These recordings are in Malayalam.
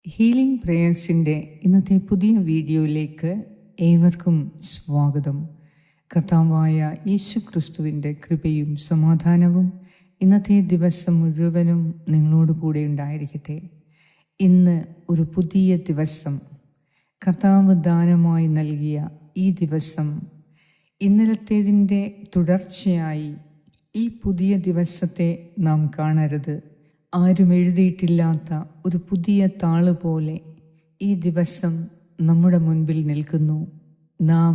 ഹീലിംഗ് പ്രേയേഴ്സിൻ്റെ ഇന്നത്തെ പുതിയ വീഡിയോയിലേക്ക് ഏവർക്കും സ്വാഗതം. കർത്താവായ യേശു ക്രിസ്തുവിൻ്റെ കൃപയും സമാധാനവും ഇന്നത്തെ ദിവസം മുഴുവനും നിങ്ങളോട് കൂടെ ഉണ്ടായിരിക്കട്ടെ. ഇന്ന് ഒരു പുതിയ ദിവസം, കർത്താവ് ദാനമായി നൽകിയ ഈ ദിവസം, ഇന്നലത്തേതിൻ്റെ തുടർച്ചയായി ഈ പുതിയ ദിവസത്തെ നാം കാണരുത്. ആരും എഴുതിയിട്ടില്ലാത്ത ഒരു പുതിയ താള് പോലെ ഈ ദിവസം നമ്മുടെ മുൻപിൽ നിൽക്കുന്നു. നാം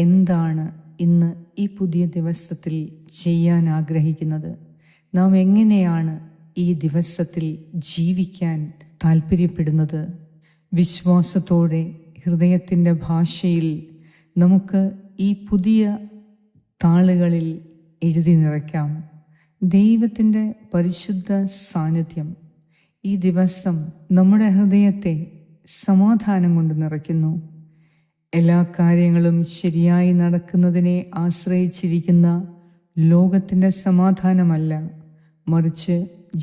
എന്താണ് ഇന്ന് ഈ പുതിയ ദിവസത്തിൽ ചെയ്യാൻ ആഗ്രഹിക്കുന്നത്? നാം എങ്ങനെയാണ് ഈ ദിവസത്തിൽ ജീവിക്കാൻ താല്പര്യപ്പെടുന്നത്? വിശ്വാസത്തോടെ ഹൃദയത്തിൻ്റെ ഭാഷയിൽ നമുക്ക് ഈ പുതിയ താളുകളിൽ എഴുതി നിറയ്ക്കാം. ദൈവത്തിൻ്റെ പരിശുദ്ധ സാന്നിധ്യം ഈ ദിവസം നമ്മുടെ ഹൃദയത്തെ സമാധാനം കൊണ്ട് നിറയ്ക്കുന്നു. എല്ലാ കാര്യങ്ങളും ശരിയായി നടക്കുന്നതിനെ ആശ്രയിച്ചിരിക്കുന്ന ലോകത്തിൻ്റെ സമാധാനമല്ല, മറിച്ച്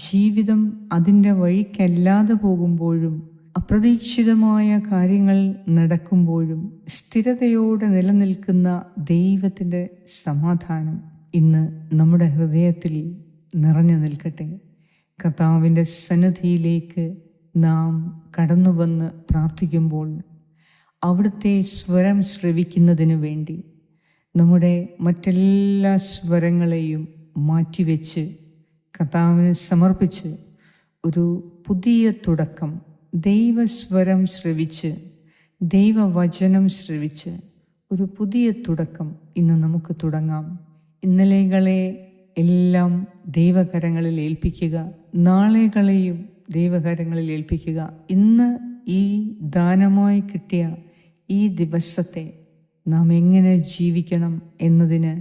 ജീവിതം അതിൻ്റെ വഴിക്കല്ലാതെ പോകുമ്പോഴും അപ്രതീക്ഷിതമായ കാര്യങ്ങൾ നടക്കുമ്പോഴും സ്ഥിരതയോടെ നിലനിൽക്കുന്ന ദൈവത്തിൻ്റെ സമാധാനം ഇന്ന് നമ്മുടെ ഹൃദയത്തിൽ നിറഞ്ഞു നിൽക്കട്ടെ. കർത്താവിൻ്റെ സന്നിധിയിലേക്ക് നാം കടന്നു വന്ന് പ്രാർത്ഥിക്കുമ്പോൾ അവിടുത്തെ സ്വരം ശ്രവിക്കുന്നതിന് വേണ്ടി നമ്മുടെ മറ്റെല്ലാ സ്വരങ്ങളെയും മാറ്റിവെച്ച് കർത്താവിന് സമർപ്പിച്ച് ഒരു പുതിയ തുടക്കം, ദൈവസ്വരം ശ്രവിച്ച്, ദൈവവചനം ശ്രവിച്ച് ഒരു പുതിയ തുടക്കം ഇന്ന് നമുക്ക് തുടങ്ങാം. ഇന്നലെകളെ എല്ലാം ദൈവകരങ്ങളിൽ ഏൽപ്പിക്കുക, നാളെകളെയും ദൈവകരങ്ങളിൽ ഏൽപ്പിക്കുക. ഇന്ന് ഈ ദാനമായി കിട്ടിയ ഈ ദിവസത്തെ നാം എങ്ങനെ ജീവിക്കണം എന്നതിന്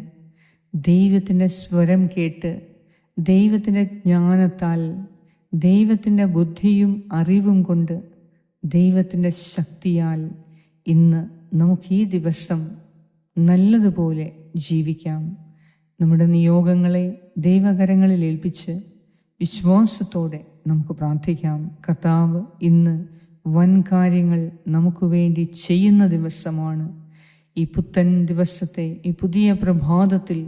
ദൈവത്തിൻ്റെ സ്വരം കേട്ട്, ദൈവത്തിൻ്റെ ജ്ഞാനത്താൽ, ദൈവത്തിൻ്റെ ബുദ്ധിയും അറിവും കൊണ്ട്, ദൈവത്തിൻ്റെ ശക്തിയാൽ ഇന്ന് നമുക്ക് ഈ ദിവസം നല്ലതുപോലെ ജീവിക്കാം. നമ്മുടെ നിയോഗങ്ങളെ ദൈവകരങ്ങളിൽ ഏൽപ്പിച്ച് വിശ്വാസത്തോടെ നമുക്ക് പ്രാർത്ഥിക്കാം. കർത്താവ് ഇന്ന് വൻ കാര്യങ്ങൾ നമുക്ക് വേണ്ടി ചെയ്യുന്ന ദിവസമാണ്. ഈ പുത്തൻ ദിവസത്തെ, ഈ പുതിയ പ്രഭാതത്തിൽ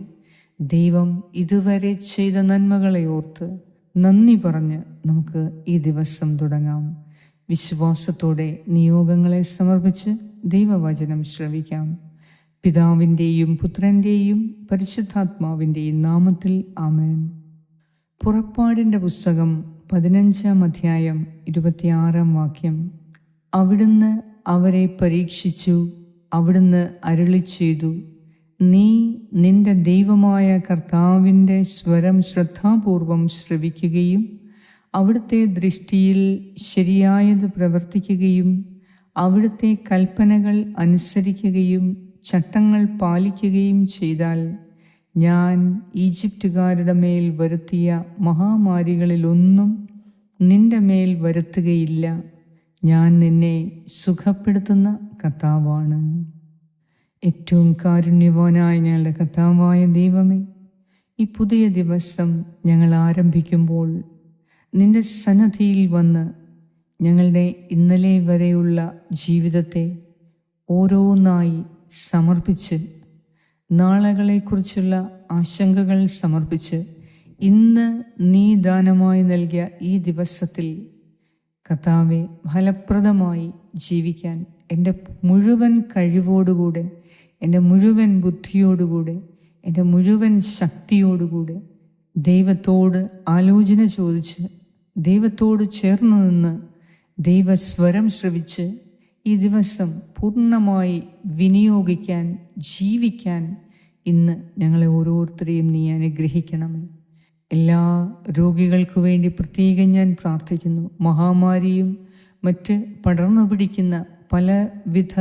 ദൈവം ഇതുവരെ ചെയ്ത നന്മകളെ ഓർത്ത് നന്ദി പറഞ്ഞ് നമുക്ക് ഈ ദിവസം തുടങ്ങാം. വിശ്വാസത്തോടെ നിയോഗങ്ങളെ സമർപ്പിച്ച് ദൈവവചനം ശ്രവിക്കാം. പിതാവിൻ്റെയും പുത്രൻ്റെയും പരിശുദ്ധാത്മാവിൻ്റെയും നാമത്തിൽ ആമേൻ. പുറപ്പാടിൻ്റെ പുസ്തകം 15-ാം അധ്യായം 26-ാം വാക്യം. അവിടുന്ന് അവരെ പരീക്ഷിച്ചു, അവിടുന്ന് അരുളി ചെയ്തു, നീ നിന്റെ ദൈവമായ കർത്താവിൻ്റെ സ്വരം ശ്രദ്ധാപൂർവം ശ്രവിക്കുകയും അവിടുത്തെ ദൃഷ്ടിയിൽ ശരിയായത് പ്രവർത്തിക്കുകയും അവിടുത്തെ കൽപ്പനകൾ അനുസരിക്കുകയും ചട്ടങ്ങൾ പാലിക്കുകയും ചെയ്താൽ ഞാൻ ഈജിപ്തുകാരുടെ മേൽ വരുത്തിയ മഹാമാരികളിലൊന്നും നിന്റെ മേൽ വരുത്തുകയില്ല. ഞാൻ നിന്നെ സുഖപ്പെടുത്തുന്ന കർത്താവാണ്. ഏറ്റവും കാരുണ്യവാനായ ഞങ്ങളുടെ കർത്താവായ ദൈവമേ, ഈ പുതിയ ദിവസം ഞങ്ങൾ ആരംഭിക്കുമ്പോൾ നിന്റെ സന്നിധിയിൽ വന്ന് ഞങ്ങളുടെ ഇന്നലെ വരെയുള്ള ജീവിതത്തെ ഓരോന്നായി സമർപ്പിച്ച്, നാളുകളെക്കുറിച്ചുള്ള ആശങ്കകൾ സമർപ്പിച്ച്, ഇന്ന് നീ ദാനമായി നൽകിയ ഈ ദിവസത്തിൽ കർത്താവെ ഫലപ്രദമായി ജീവിക്കാൻ എൻ്റെ മുഴുവൻ കഴിവോടുകൂടെ, എൻ്റെ മുഴുവൻ ബുദ്ധിയോടുകൂടെ, എൻ്റെ മുഴുവൻ ശക്തിയോടുകൂടെ ദൈവത്തോട് ആലോചന ചോദിച്ച്, ദൈവത്തോട് ചേർന്ന് നിന്ന് ദൈവസ്വരം ശ്രവിച്ച് ഈ ദിവസം പൂർണ്ണമായി വിനിയോഗിക്കാൻ, ജീവിക്കാൻ ഇന്ന് ഞങ്ങളെ ഓരോരുത്തരെയും നീ അനുഗ്രഹിക്കണമേ. എല്ലാ രോഗികൾക്ക് വേണ്ടി പ്രത്യേകം ഞാൻ പ്രാർത്ഥിക്കുന്നു. മഹാമാരിയും മറ്റ് പടർന്നു പിടിക്കുന്ന പലവിധ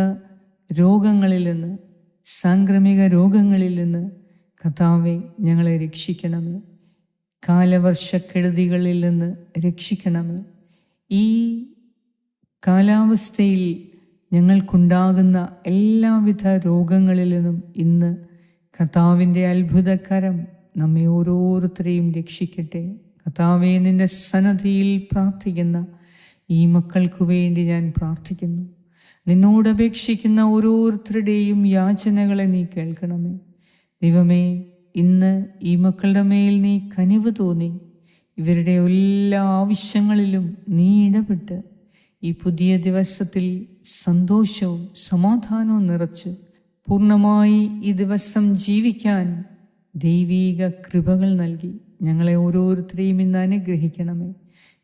രോഗങ്ങളിൽ നിന്ന്, സാംക്രമിക രോഗങ്ങളിൽ നിന്ന് കർത്താവേ ഞങ്ങളെ രക്ഷിക്കണമേ. കാലവർഷക്കെടുതികളിൽ നിന്ന് രക്ഷിക്കണമേ. ഈ കാലാവസ്ഥയിൽ ഞങ്ങൾക്കുണ്ടാകുന്ന എല്ലാവിധ രോഗങ്ങളിൽ നിന്നും ഇന്ന് കർത്താവിൻ്റെ അത്ഭുതകരം നമ്മെ ഓരോരുത്തരെയും രക്ഷിക്കട്ടെ. കർത്താവേ, നിന്റെ സന്നിധിയിൽ പ്രാർത്ഥിക്കുന്ന ഈ മക്കൾക്കു വേണ്ടി ഞാൻ പ്രാർത്ഥിക്കുന്നു. നിന്നോട് അപേക്ഷിക്കുന്ന ഓരോരുത്തരുടെയും യാചനകളെ നീ കേൾക്കണമേ. ദൈവമേ, ഇന്ന് ഈ മക്കളുടെ മേൽ നീ കനിവ് തോന്നി ഇവരുടെ എല്ലാ ആവശ്യങ്ങളിലും നീ ഇടപെട്ട് ഈ പുതിയ ദിവസത്തിൽ സന്തോഷവും സമാധാനവും നിറച്ച് പൂർണ്ണമായി ഈ ദിവസം ജീവിക്കാൻ ദൈവീക കൃപകൾ നൽകി ഞങ്ങളെ ഓരോരുത്തരെയും ഇന്ന് അനുഗ്രഹിക്കണമേ.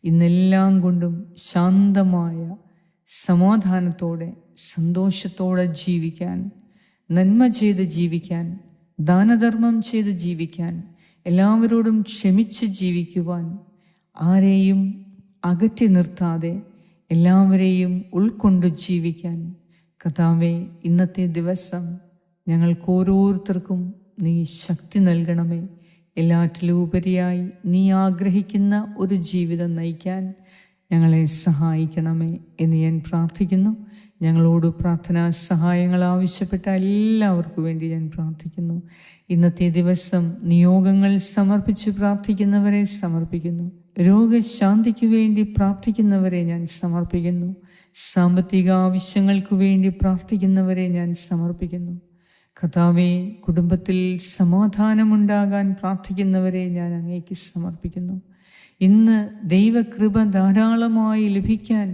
ഇന്നെല്ലാം കൊണ്ടും ശാന്തമായ സമാധാനത്തോടെ സന്തോഷത്തോടെ ജീവിക്കാൻ, നന്മ ചെയ്ത് ജീവിക്കാൻ, ദാനധർമ്മം ചെയ്ത് ജീവിക്കാൻ, എല്ലാവരോടും ക്ഷമിച്ച് ജീവിക്കുവാൻ, ആരെയും അകറ്റി നിർത്താതെ എല്ലാവരെയും ഉൾക്കൊണ്ട് ജീവിക്കാൻ കർത്താവേ, ഇന്നത്തെ ദിവസം ഞങ്ങൾക്ക് ഓരോരുത്തർക്കും നീ ശക്തി നൽകണമേ. എല്ലാറ്റിലും ഉപരിയായി നീ ആഗ്രഹിക്കുന്ന ഒരു ജീവിതം നയിക്കാൻ ഞങ്ങളെ സഹായിക്കണമേ എന്ന് ഞാൻ പ്രാർത്ഥിക്കുന്നു. ഞങ്ങളോട് പ്രാർത്ഥനാ സഹായങ്ങൾ ആവശ്യപ്പെട്ട എല്ലാവർക്കും വേണ്ടി ഞാൻ പ്രാർത്ഥിക്കുന്നു. ഇന്നത്തെ ദിവസം നിയോഗങ്ങൾ സമർപ്പിച്ച് പ്രാർത്ഥിക്കുന്നവരെ സമർപ്പിക്കുന്നു. രോഗശാന്തിക്ക് വേണ്ടി പ്രാർത്ഥിക്കുന്നവരെ ഞാൻ സമർപ്പിക്കുന്നു. സാമ്പത്തിക ആവശ്യങ്ങൾക്ക് വേണ്ടി പ്രാർത്ഥിക്കുന്നവരെ ഞാൻ സമർപ്പിക്കുന്നു. കർത്താവേ, കുടുംബത്തിൽ സമാധാനമുണ്ടാകാൻ പ്രാർത്ഥിക്കുന്നവരെ ഞാൻ അങ്ങേക്ക് സമർപ്പിക്കുന്നു. ഇന്ന് ദൈവകൃപ ധാരാളമായി ലഭിക്കാൻ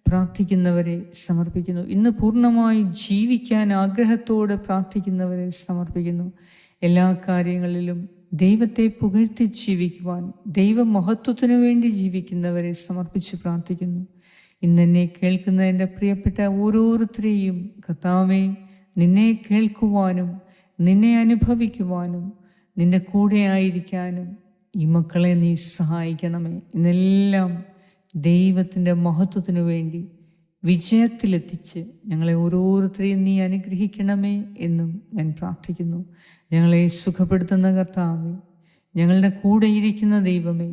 പ്രാർത്ഥിക്കുന്നവരെ സമർപ്പിക്കുന്നു. ഇന്ന് പൂർണ്ണമായി ജീവിക്കാൻ ആഗ്രഹത്തോടെ പ്രാർത്ഥിക്കുന്നവരെ സമർപ്പിക്കുന്നു. എല്ലാ കാര്യങ്ങളിലും ദൈവത്തെ പുകഴ്ത്തി ജീവിക്കുവാൻ, ദൈവമഹത്വത്തിനു വേണ്ടി ജീവിക്കുന്നവരെ സമർപ്പിച്ച് പ്രാർത്ഥിക്കുന്നു. ഇന്നെന്നെ കേൾക്കുന്ന എൻ്റെ പ്രിയപ്പെട്ട ഓരോരുത്തരെയും കർത്താവേ, നിന്നെ കേൾക്കുവാനും നിന്നെ അനുഭവിക്കുവാനും നിന്റെ കൂടെ ആയിരിക്കാനും ഈ മക്കളെ നീ സഹായിക്കണമേ. ഇന്നെല്ലാം ദൈവത്തിൻ്റെ മഹത്വത്തിനു വേണ്ടി വിജയത്തിലെത്തിച്ച് ഞങ്ങളെ ഓരോരുത്തരെയും നീ അനുഗ്രഹിക്കണമേ എന്നും ഞാൻ പ്രാർത്ഥിക്കുന്നു. ഞങ്ങളെ സുഖപ്പെടുത്തുന്ന കർത്താവേ, ഞങ്ങളുടെ കൂടെ ഇരിക്കുന്ന ദൈവമേ,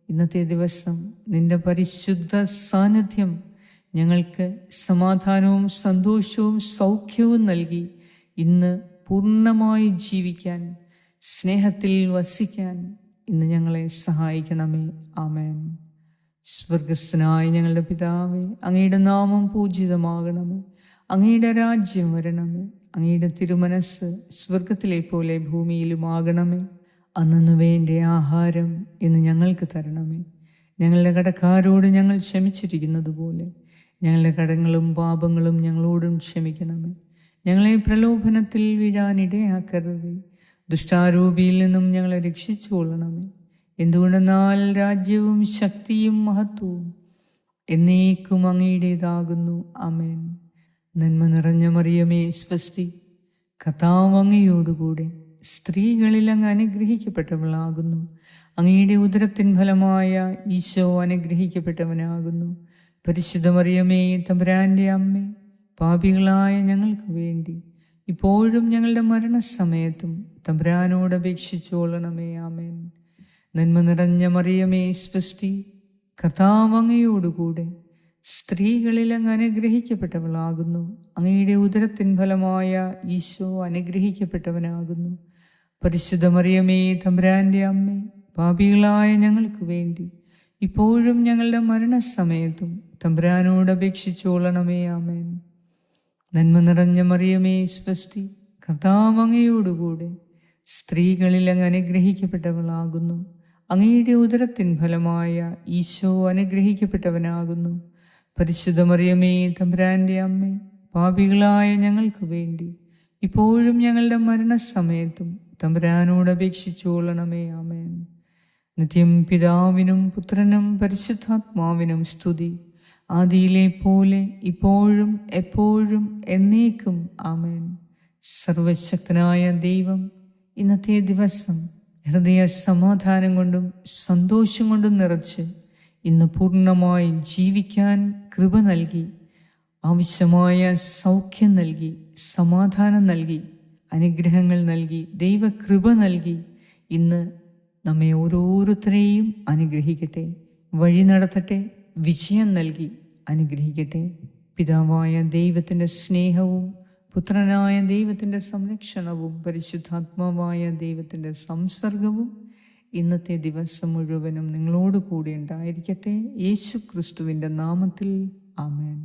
ഇന്നത്തെ ദിവസം നിന്റെ പരിശുദ്ധ സാന്നിധ്യം ഞങ്ങൾക്ക് സമാധാനവും സന്തോഷവും സൗഖ്യവും നൽകി ഇന്ന് പൂർണ്ണമായി ജീവിക്കാൻ, സ്നേഹത്തിൽ വസിക്കാൻ ഇന്ന് ഞങ്ങളെ സഹായിക്കണമേ. ആമേൻ. സ്വർഗസ്ഥനായ ഞങ്ങളുടെ പിതാവേ, അങ്ങയുടെ നാമം പൂജിതമാകണമേ. അങ്ങയുടെ രാജ്യം വരണമേ. അങ്ങയുടെ തിരുമനസ് സ്വർഗത്തിലെ പോലെ ഭൂമിയിലുമാകണമേ. അന്നു വേണ്ട ആഹാരം ഇന്ന് ഞങ്ങൾക്ക് തരണമേ. ഞങ്ങളുടെ കടക്കാരോട് ഞങ്ങൾ ക്ഷമിച്ചിരിക്കുന്നത് പോലെ ഞങ്ങളുടെ കടങ്ങളും പാപങ്ങളും ഞങ്ങളോടും ക്ഷമിക്കണമേ. ഞങ്ങളെ പ്രലോഭനത്തിൽ വീഴാനിടയാക്കരുതേ. ദുഷ്ടാരൂപിയിൽ നിന്നും ഞങ്ങളെ രക്ഷിച്ചു കൊള്ളണമേ. എന്തുകൊണ്ടെന്നാൽ രാജ്യവും ശക്തിയും മഹത്വവും എന്നേക്കും അങ്ങയുടേതാകുന്നു. ആമേൻ. നന്മ നിറഞ്ഞ മറിയമേ സ്വസ്തി, കർത്താവ് അങ്ങയോടുകൂടെ സ്ത്രീകളിൽ അങ്ങ് അനുഗ്രഹിക്കപ്പെട്ടവളാകുന്നു. അങ്ങയുടെ ഉദരത്തിൻ ഫലമായ ഈശോ അനുഗ്രഹിക്കപ്പെട്ടവനാകുന്നു. പരിശുദ്ധ മറിയമേ, തമ്പുരാൻ്റെ അമ്മേ, പാപികളായ ഞങ്ങൾക്ക് വേണ്ടി ഇപ്പോഴും ഞങ്ങളുടെ മരണസമയത്തും തമ്പുരാനോട് അപേക്ഷിച്ചോളണമേ. ആമേൻ. നന്മ നിറഞ്ഞ മറിയമേ സ്വസ്തി, കർത്താവ് അങ്ങയോടുകൂടെ സ്ത്രീകളിൽ അങ്ങ് അനുഗ്രഹിക്കപ്പെട്ടവളാകുന്നു. അങ്ങയുടെ ഉദരത്തിൻ ഫലമായ ഈശോ അനുഗ്രഹിക്കപ്പെട്ടവനാകുന്നു. പരിശുദ്ധ മറിയമേ, തമ്പുരാൻ്റെ അമ്മേ, പാപികളായ ഞങ്ങൾക്ക് വേണ്ടി ഇപ്പോഴും ഞങ്ങളുടെ മരണസമയത്തും തമ്പുരാനോട് അപേക്ഷിച്ചോളണമേ. ആമേൻ. നന്മ നിറഞ്ഞ മറിയമേ സ്വസ്തി, കർത്താവ് അങ്ങയോടുകൂടെ സ്ത്രീകളിൽ അങ്ങ് അനുഗ്രഹിക്കപ്പെട്ടവളാകുന്നു. അങ്ങയുടെ ഉദരത്തിൻ ഫലമായ ഈശോ അനുഗ്രഹിക്കപ്പെട്ടവനാകുന്നു. പരിശുദ്ധ മറിയമേ, തമ്പുരാൻ്റെ അമ്മേ, പാപികളായ ഞങ്ങൾക്ക് വേണ്ടി ഇപ്പോഴും ഞങ്ങളുടെ മരണസമയത്തും തമ്പുരാനോട് അപേക്ഷിച്ചോളണമേ. ആമേൻ. നിത്യം പിതാവിനും പുത്രനും പരിശുദ്ധാത്മാവിനും സ്തുതി, ആദിയിലെ പോലെ ഇപ്പോഴും എപ്പോഴും എന്നേക്കും. ആമേൻ. സർവശക്തനായ ദൈവം ഇന്നത്തെ ദിവസം ഹൃദയ സമാധാനം കൊണ്ടും സന്തോഷം കൊണ്ടും നിറച്ച് ഇന്ന് പൂർണ്ണമായി ജീവിക്കാൻ കൃപ നൽകി, ആവശ്യമായ സൗഖ്യം നൽകി, സമാധാനം നൽകി, അനുഗ്രഹങ്ങൾ നൽകി, ദൈവകൃപ നൽകി ഇന്ന് നമ്മെ ഓരോരുത്തരെയും അനുഗ്രഹിക്കട്ടെ, വഴി നടത്തട്ടെ, വിജയം നൽകി അനുഗ്രഹിക്കട്ടെ. പിതാവായ ദൈവത്തിൻ്റെ സ്നേഹവും പുത്രനായ ദൈവത്തിൻ്റെ സംരക്ഷണവും പരിശുദ്ധാത്മാവായ ദൈവത്തിൻ്റെ സംസർഗവും ഇന്നത്തെ ദിവസം മുഴുവനും നിങ്ങളോട് കൂടി ഉണ്ടായിരിക്കട്ടെ. യേശു ക്രിസ്തുവിൻ്റെ നാമത്തിൽ ആമേൻ.